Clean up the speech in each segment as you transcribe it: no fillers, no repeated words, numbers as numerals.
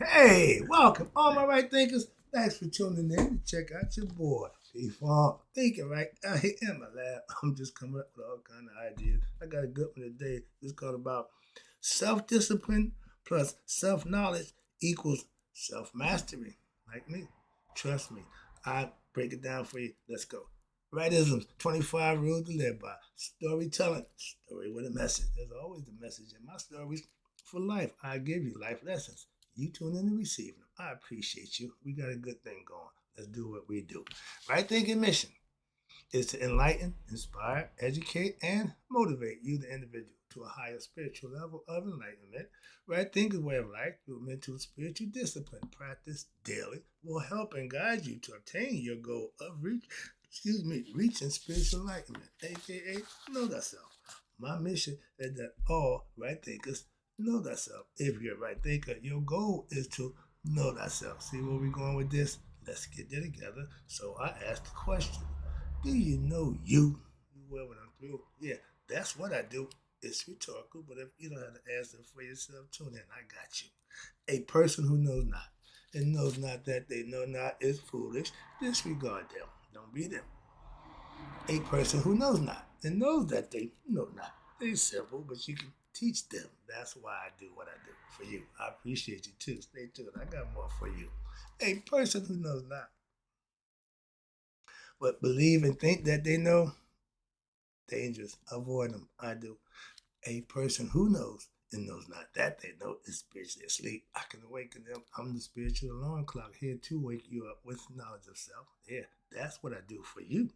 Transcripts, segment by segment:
Hey, welcome, all my right thinkers. Thanks for tuning in to check out your boy, P-Funk. Thinking right out here in my lab. I'm just coming up with all kind of ideas. I got a good one today. It's called about self-discipline plus self-knowledge equals self-mastery. Like me. Trust me. I break it down for you. Let's go. Rightisms, 25 rules to live by. Storytelling, story with a message. There's always a message in my stories. For life, I give you life lessons. You tune in to receive them. I appreciate you. We got a good thing going. Let's do what we do. Right thinking mission is to enlighten, inspire, educate, and motivate you, the individual, to a higher spiritual level of enlightenment. Right thinking way of life through mental and spiritual discipline, practice daily, will help and guide you to obtain your goal of reaching spiritual enlightenment, aka know thyself. My mission is that all right thinkers know thyself. If you're a right thinker, your goal is to know thyself. See where we're going with this? Let's get there together. So I asked the question, do you know you? Well, when I'm through, yeah, that's what I do. It's rhetorical, but if you don't have to answer for yourself, tune in. I got you. A person who knows not and knows not that they know not is foolish. Disregard them. Don't be them. A person who knows not and knows that they know not. They simple, but you can teach them. That's why I do what I do for you. I appreciate you too. Stay tuned. I got more for you. A person who knows not, but believe and think that they know, dangerous. Avoid them. I do. A person who knows and knows not that they know is spiritually asleep. I can awaken them. I'm the spiritual alarm clock here to wake you up with knowledge of self. Yeah, that's what I do for you.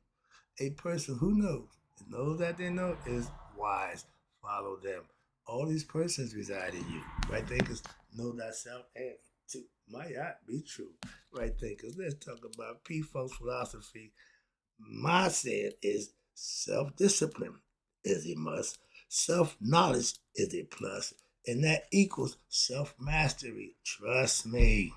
A person who knows and knows that they know is wise. Follow them. All these persons reside in you. Right thinkers, know thyself and to my yacht be true. Right thinkers, let's talk about P-Funk's philosophy. My said is self-discipline is a must. Self-knowledge is a plus. And that equals self-mastery. Trust me.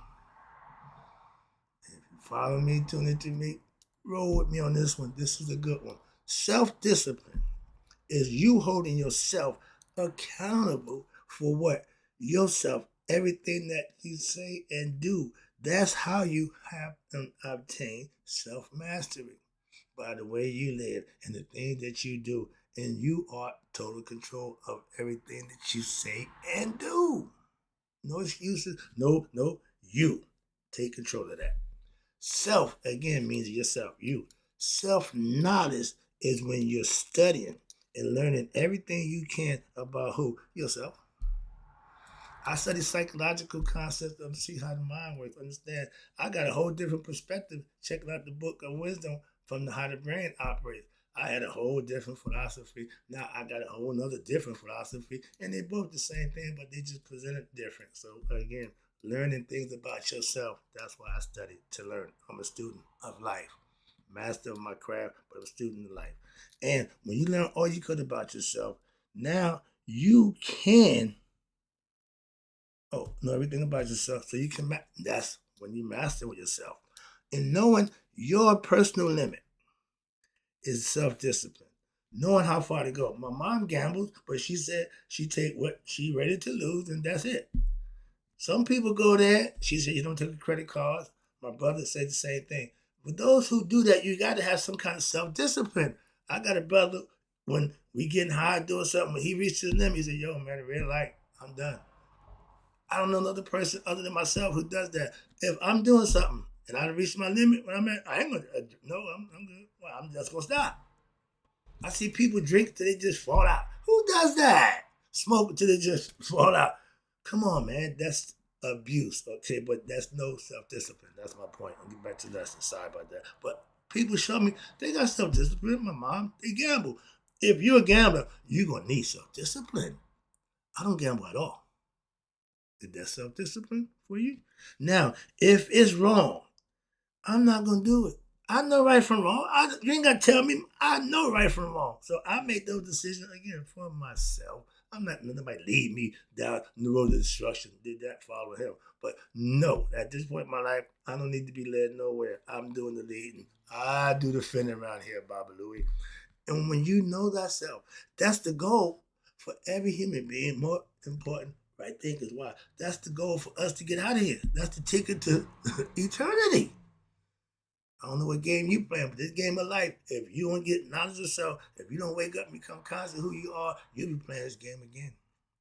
If you follow me, tune into me, roll with me on this one. This is a good one. Self-discipline is you holding yourself accountable for what? Yourself, everything that you say and do. That's how you have and obtain self-mastery by the way you live and the things that you do. And you are total control of everything that you say and do. No excuses. No, no. You take control of that. Self, again, means yourself, you. Self knowledge is when you're studying and learning everything you can about who? Yourself. I study psychological concepts to see how the mind works. Understand, I got a whole different perspective checking out the book of wisdom from how the brain operates. I had a whole different philosophy. Now I got a whole nother different philosophy, and they both the same thing, but they just presented different. So again, learning things about yourself. That's why I study to learn. I'm a student of life, master of my craft, but a student of life. And when you learn all you could about yourself, now you can know everything about yourself so you can that's when you master with yourself. And knowing your personal limit is self-discipline. Knowing how far to go. My mom gambles, but she said she take what she ready to lose and that's it. Some people go there. She said you don't take credit cards. My brother said the same thing. For those who do that, you got to have some kind of self-discipline. I got a brother, when we getting high doing something, when he reaches the limit, he said, yo, man, the red light, I'm done. I don't know another person other than myself who does that. If I'm doing something and I reach my limit when I'm at, I ain't gonna, no, I'm good. Well, I'm just gonna stop. I see people drink till they just fall out. Who does that? Smoke till they just fall out. Come on, man. That's abuse, okay? But that's no self-discipline. That's my point. I'll get back to that. Sorry about that. But people show me they got self-discipline. My mom, they gamble. If you're a gambler, you're gonna need self-discipline. I don't gamble at all. Is that self-discipline for you? Now, if it's wrong, I'm not gonna do it. I know right from wrong. You ain't gotta tell me. I know right from wrong. So I make those decisions again for myself. I'm not letting nobody lead me down the road of destruction. Did that follow him? But no, at this point in my life, I don't need to be led nowhere. I'm doing the leading. I do the fending around here, Baba Louie. And when you know thyself, that's the goal for every human being. More important, Right thinkers. Why? That's the goal for us to get out of here. That's the ticket to eternity. I don't know what game you playing, but this game of life, if you don't get knowledge of yourself, if you don't wake up and become conscious of who you are, you'll be playing this game again.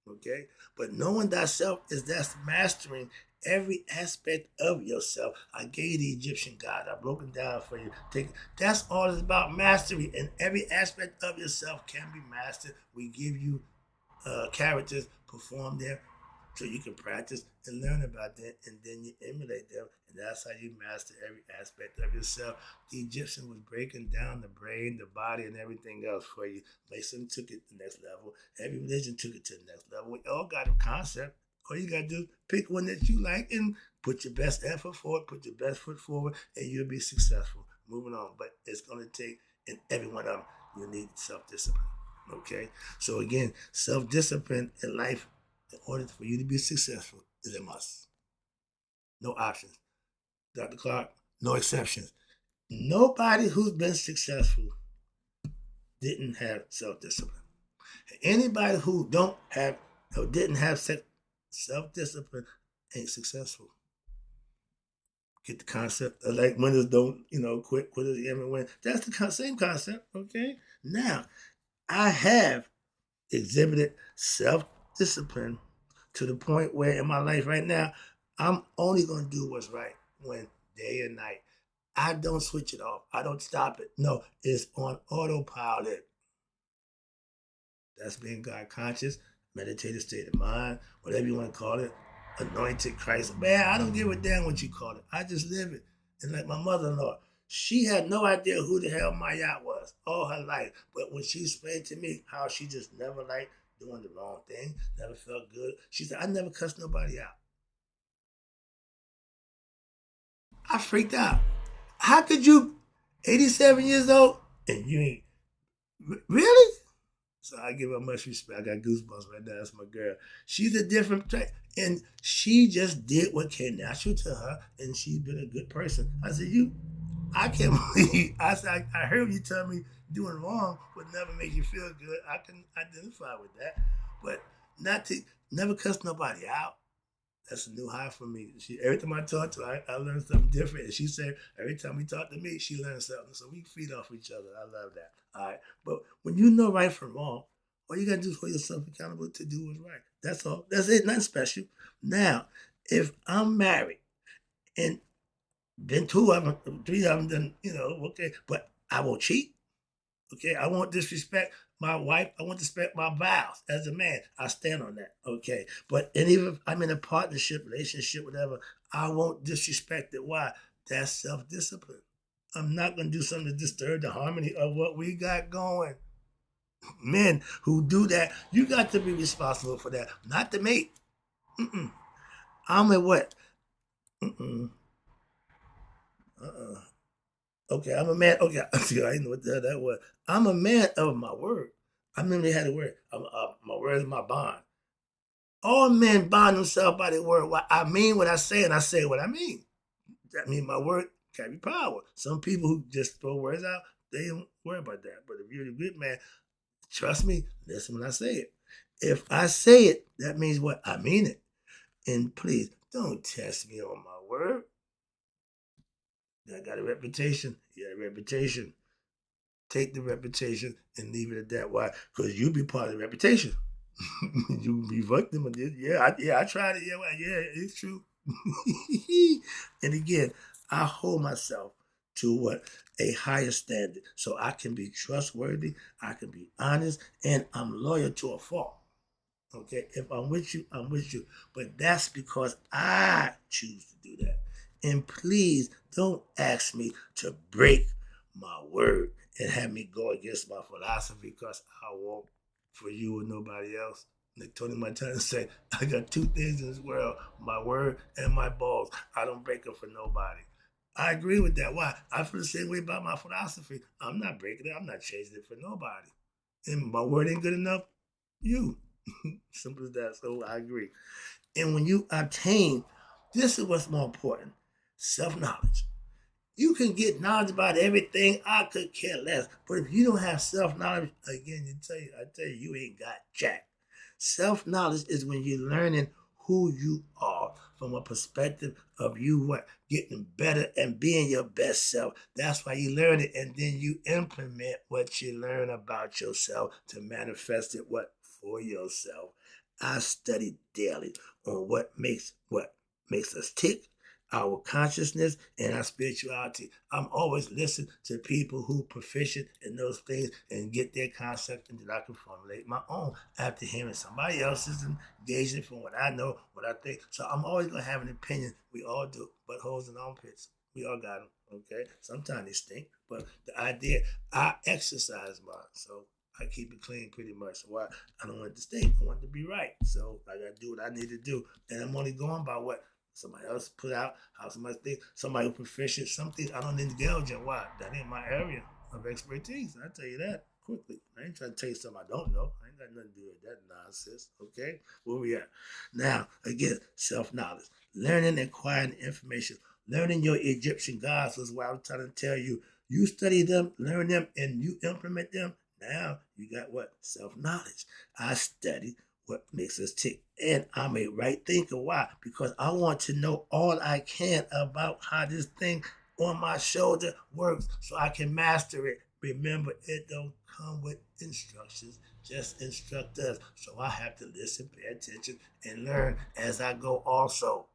Okay? But knowing thyself is that's mastering every aspect of yourself. I gave you the Egyptian God. I broke it down for you. That's all it's about, mastery. And every aspect of yourself can be mastered. We give you characters, perform there so you can practice and learn about them, and then you emulate them, and that's how you master every aspect of yourself. The Egyptian was breaking down the brain, the body, and everything else for you. Mason took it to the next level. Every religion took it to the next level. We all got a concept. All you gotta do is pick one that you like and put your best effort forward, put your best foot forward, and you'll be successful. Moving on, but it's gonna take in every one of them. You need self-discipline. Okay, so again, self-discipline in life, in order for you to be successful, is a must. No options. Dr. Clark, no exceptions. Nobody who's been successful didn't have self-discipline. Anybody who don't have or didn't have self-discipline ain't successful. Get the concept of like winners don't, quit, quitters ever win. That's the same concept, okay? Now, I have exhibited self-discipline to the point where in my life right now, I'm only going to do what's right when day and night. I don't switch it off. I don't stop it. No, it's on autopilot. That's being God conscious, meditative state of mind, whatever you want to call it, anointed Christ. Man, I don't give a damn what you call it. I just live it. And like my mother-in-law, she had no idea who the hell Mayat was all her life. But when she explained to me how she just never liked doing the wrong thing, never felt good, she said, I never cussed nobody out. I freaked out. How could you, 87 years old, and you ain't, really? So I give her much respect. I got goosebumps right now. That's my girl. She's a different type. And she just did what came natural to her, and she's been a good person. I said, I can't believe, I said, I heard you tell me doing wrong would never make you feel good. I can identify with that. But not to, never cuss nobody out. That's a new high for me. Every time I talk to her, I learn something different. And she said every time we talk to me, she learns something. So we feed off each other. I love that. All right. But when you know right from wrong, all you gotta do is hold yourself accountable to do what's right. That's all. That's it. Nothing special. Now, if I'm married and been two of them, three of them, then okay. But I won't cheat. Okay, I won't disrespect my wife. I won't disrespect my vows as a man. I stand on that. Okay, but and even if I'm in a partnership, relationship, whatever, I won't disrespect it. Why? That's self-discipline. I'm not going to do something to disturb the harmony of what we got going. Men who do that, you got to be responsible for that, not the mate. Mm-mm. I'm a what? Mm-mm. Uh-uh. Okay, I'm a man. Okay, I didn't know what the hell that was. I'm a man of my word. I remember they had a word. My word is my bond. All men bond themselves by their word. I mean what I say, and I say what I mean. That means my word carry power. Some people who just throw words out, they don't worry about that. But if you're a good man, trust me, listen when I say it. If I say it, that means what? I mean it. And please, don't test me on my word. I got a reputation. You got a reputation. Take the reputation and leave it at that. Why? Because you be part of the reputation. You be victim of this. I tried it. Yeah, it's true. And again, I hold myself to what? A higher standard. So I can be trustworthy, I can be honest, and I'm loyal to a fault. Okay, if I'm with you, I'm with you. But that's because I choose to do that. And please don't ask me to break my word and have me go against my philosophy because I won't for you and nobody else. Like Tony Montana said, I got two things in this world, my word and my balls. I don't break them for nobody. I agree with that. Why? I feel the same way about my philosophy. I'm not breaking it. I'm not changing it for nobody. And my word ain't good enough. You. Simple as that. So I agree. And when you obtain, this is what's more important, self-knowledge. You can get knowledge about everything. I could care less. But if you don't have self-knowledge, again, I tell you, you ain't got jack. Self-knowledge is when you're learning who you are from a perspective of you getting better and being your best self. That's why you learn it, and then you implement what you learn about yourself to manifest it for yourself. I study daily on what makes us tick, our consciousness, and our spirituality. I'm always listening to people who proficient in those things and get their concept, and then I can formulate my own after hearing somebody else's engagement from what I know, what I think. So I'm always gonna have an opinion. We all do, buttholes and armpits. We all got them. Okay. Sometimes they stink, but the idea, I exercise mine, so I keep it clean pretty much. So I don't want it to stink. I want it to be right. So I gotta do what I need to do, and I'm only going by what somebody else put out, how somebody think, somebody who proficient, something I don't indulge in. Why? That ain't my area of expertise. I tell you that quickly. I ain't trying to tell you something I don't know. I ain't got nothing to do with that nonsense. Okay? Where we at? Now, again, self-knowledge. Learning and acquiring information. Learning your Egyptian gods was what I was trying to tell you. You study them, learn them, and you implement them. Now you got what? Self-knowledge. I study what makes us tick. And I'm a right thinker. Why? Because I want to know all I can about how this thing on my shoulder works so I can master it. Remember, it don't come with instructions, just instruct us. So I have to listen, pay attention, and learn as I go also.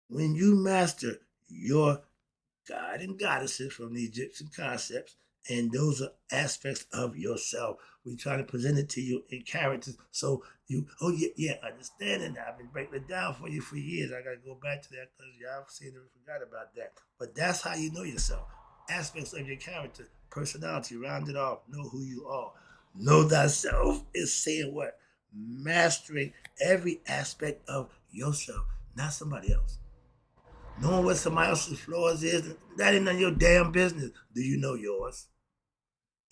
When you master your God and goddesses from the Egyptian concepts, and those are aspects of yourself. We try to present it to you in characters, so you, oh yeah, understand it now. I've been breaking it down for you for years. I gotta go back to that because y'all seen it and forgot about that. But that's how you know yourself. Aspects of your character, personality, round it off. Know who you are. Know thyself is saying what? Mastering every aspect of yourself, not somebody else. Knowing what somebody else's flaws is, that ain't none of your damn business. Do you know yours?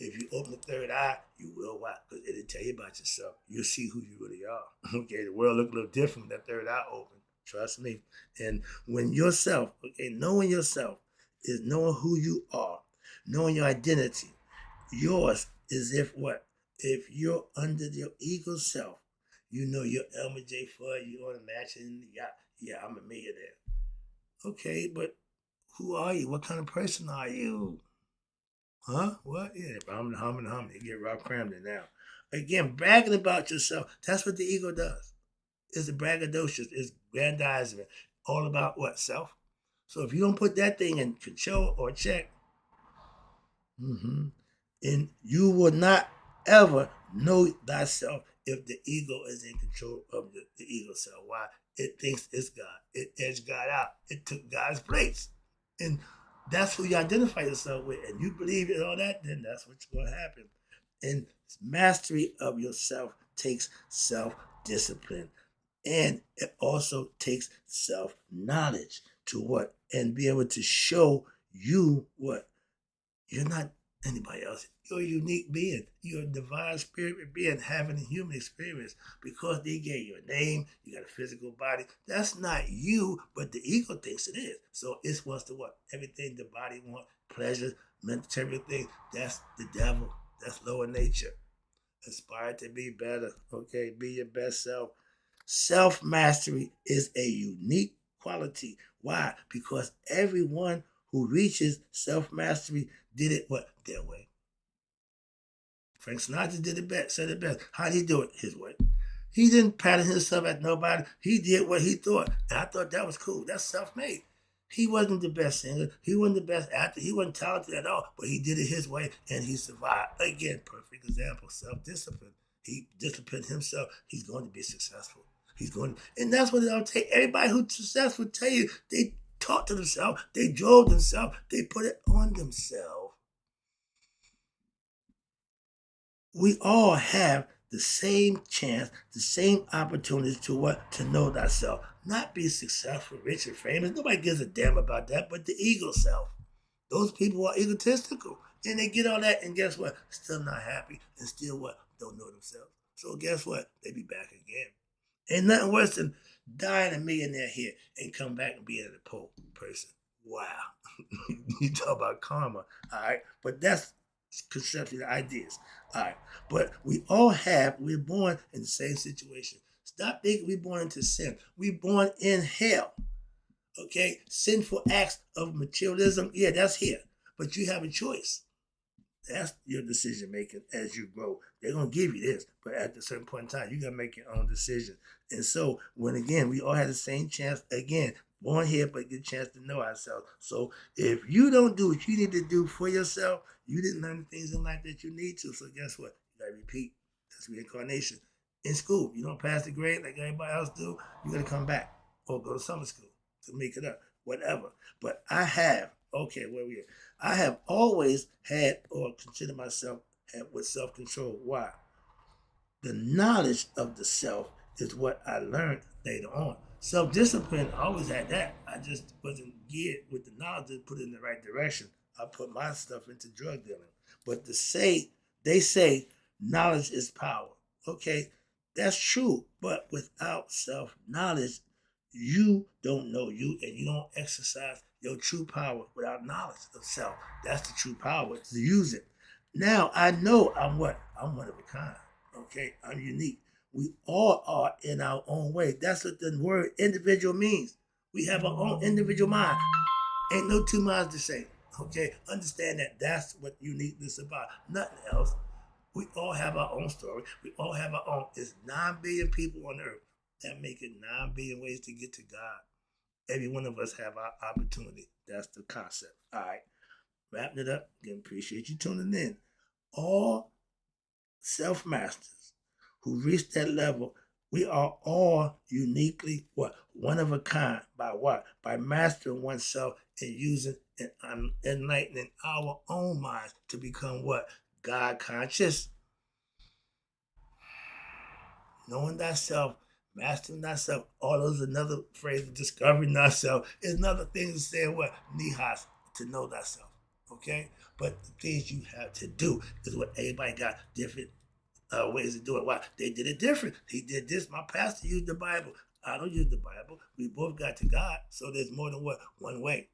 If you open the third eye, you will what? Because it'll tell you about yourself. You'll see who you really are. Okay, the world look a little different when that third eye open. Trust me. And when yourself, okay, knowing yourself is knowing who you are, knowing your identity. Yours is if what? If you're under your ego self, you know your Elmer J. Fudd, you on a matching, yeah, I'm a millionaire. Okay, but who are you? What kind of person are you? Huh? What? Yeah, humming. You get Rob Cramden now. Again, bragging about yourself. That's what the ego does. It's a braggadocious. It's grandizement. All about what? Self. So if you don't put that thing in control or check, and you will not ever know thyself if the ego is in control of the ego self. Why? It thinks it's God. It edged God out. It took God's place. And that's who you identify yourself with. And you believe in all that, then that's what's going to happen. And mastery of yourself takes self-discipline. And it also takes self-knowledge to what? And be able to show you what? You're not anybody else. You're a unique being. You're a divine spirit being having a human experience because they gave you a name, you got a physical body. That's not you, but the ego thinks it is. So it wants to what? Everything the body wants, pleasure, material things. That's the devil. That's lower nature. Aspire to be better. Okay, be your best self. Self mastery is a unique quality. Why? Because everyone who reaches self mastery did it what? Their way. Frank Sinatra did it best, said it best. How did he do it? His way. He didn't pattern himself at nobody. He did what he thought. And I thought that was cool. That's self made. He wasn't the best singer. He wasn't the best actor. He wasn't talented at all. But he did it his way and he survived. Again, perfect example. Self discipline. He disciplined himself. He's going to be successful. He's going to, and that's what it'll take. Everybody who's successful tell you they taught to themselves, they drove themselves, they put it on themselves. We all have the same chance, the same opportunities to what? To know thyself. Not be successful, rich, and famous. Nobody gives a damn about that, but the ego self. Those people are egotistical. And they get all that, and guess what? Still not happy, and still what? Don't know themselves. So guess what? They be back again. Ain't nothing worse than dying a millionaire here and come back and being a poor person. Wow. You talk about karma, all right? But that's conceptual ideas. All right. But we're born in the same situation. Stop thinking we're born into sin. We're born in hell. Okay? Sinful acts of materialism, yeah, that's here. But you have a choice. That's your decision making as you grow. They're gonna give you this, but at a certain point in time, you gotta make your own decision. And so, when again, we all have the same chance. Again, born here, but get a chance to know ourselves. So, if you don't do what you need to do for yourself, you didn't learn the things in life that you need to. So, guess what? You gotta repeat. That's reincarnation. In school, you don't pass the grade like everybody else do. You gotta come back or go to summer school to make it up, whatever. But I have where we at? I have always had or consider myself with self-control. Why? The knowledge of the self is what I learned later on. Self-discipline, I always had that. I just wasn't geared with the knowledge to put it in the right direction. I put my stuff into drug dealing. But they say knowledge is power. Okay, that's true. But without self-knowledge, you don't know you and you don't exercise your true power without knowledge of self. That's the true power to use it. Now I know I'm what? I'm one of a kind. Okay, I'm unique. We all are in our own way. That's what the word individual means. We have our own individual mind. Ain't no two minds the same. Okay, understand that. That's what uniqueness is about. Nothing else. We all have our own story. We all have our own. It's 9 billion people on earth. That make it 9 billion ways to get to God. Every one of us have our opportunity. That's the concept. All right. Wrapping it up. Again, appreciate you tuning in. All self-masters who reach that level, we are all uniquely what? One of a kind. By what? By mastering oneself and using and enlightening our own minds to become what? God conscious. Knowing thyself, mastering thyself, all those another phrase of discovering thyself is another thing to say what? Nihas, to know thyself. Okay? But the things you have to do is what everybody got different ways to do it. Why? They did it different. He did this. My pastor used the Bible. I don't use the Bible. We both got to God. So there's more than what? One way.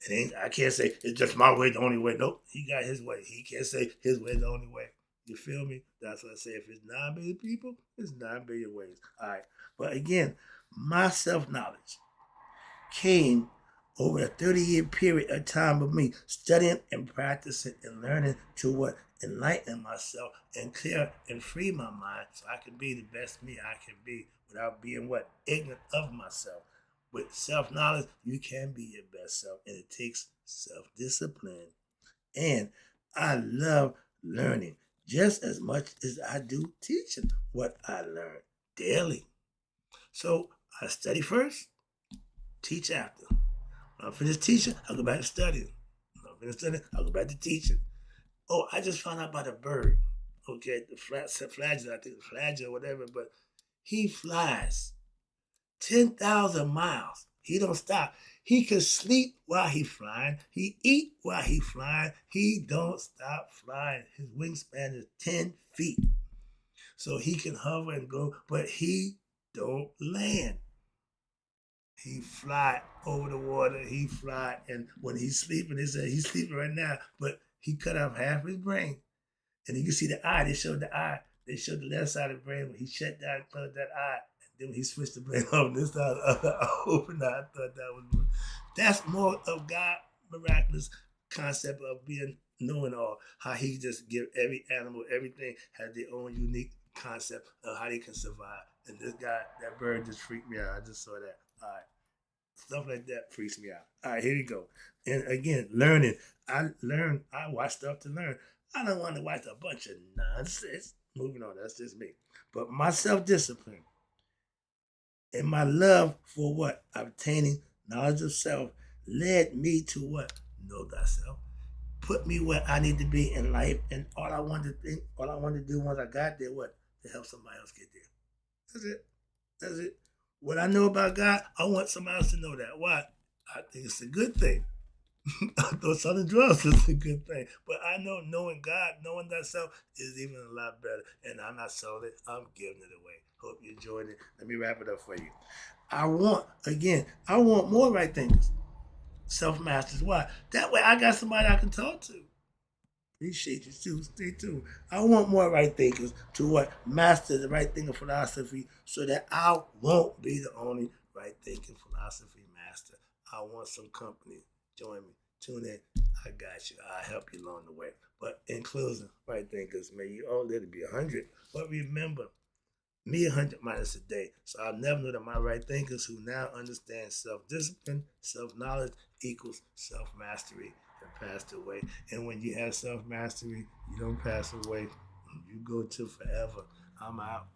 It ain't, I can't say it's just my way, the only way. Nope. He got his way. He can't say his way is the only way. You feel me? That's what I say. If it's 9 billion people, it's 9 billion ways. All right. But again, my self-knowledge came over a 30-year period of time of me studying and practicing and learning to what? Enlighten myself and clear and free my mind so I can be the best me I can be without being what? Ignorant of myself. With self-knowledge, you can be your best self, and it takes self-discipline. And I love learning just as much as I do teaching what I learn daily. So I study first, teach after. When I finish teaching, I'll go back to studying. When I finish studying, I'll go back to teaching. Oh, I just found out about a bird. Okay, the flagella, I think the flagella or whatever, but he flies 10,000 miles. He don't stop. He can sleep while he flying. He eat while he flying. He don't stop flying. His wingspan is 10 feet. So he can hover and go, but he don't land. He fly over the water. He fly, and when he's sleeping, they say he's sleeping right now, but he cut off half his brain. And you can see the eye. They showed the eye. They showed the left side of the brain when he shut down and closed that eye. Then he switched the brain over this side, open. I thought that was that's more of God miraculous concept of being knowing all. How he just give every animal, everything has their own unique concept of how they can survive. And this guy, that bird just freaked me out. I just saw that. All right. Stuff like that freaks me out. All right, here you go. And again, learning. I watch stuff to learn. I don't want to watch a bunch of nonsense. Moving on, that's just me. But my self-discipline and my love for what? Obtaining knowledge of self led me to what? Know thyself. Put me where I need to be in life. And all I wanted to do once I got there, what? To help somebody else get there. That's it. That's it. What I know about God, I want somebody else to know that. Why? I think it's a good thing. I thought selling drugs is a good thing. But I know knowing God, knowing thyself is even a lot better. And I'm not selling it. I'm giving it away. Hope you enjoyed it. Let me wrap it up for you. I want more right thinkers. Self-masters. Why? That way I got somebody I can talk to. Appreciate you too. Stay tuned. I want more right thinkers to what master the right thinking philosophy, so that I won't be the only right thinking philosophy master. I want some company. Join me. Tune in. I got you. I'll help you along the way. But in closing, right thinkers, may you all live to be 100. But remember, me 100 minus a day. So I'll never know that my right thinkers who now understand self-discipline, self-knowledge equals self-mastery have passed away. And when you have self-mastery, you don't pass away. You go to forever. I'm out.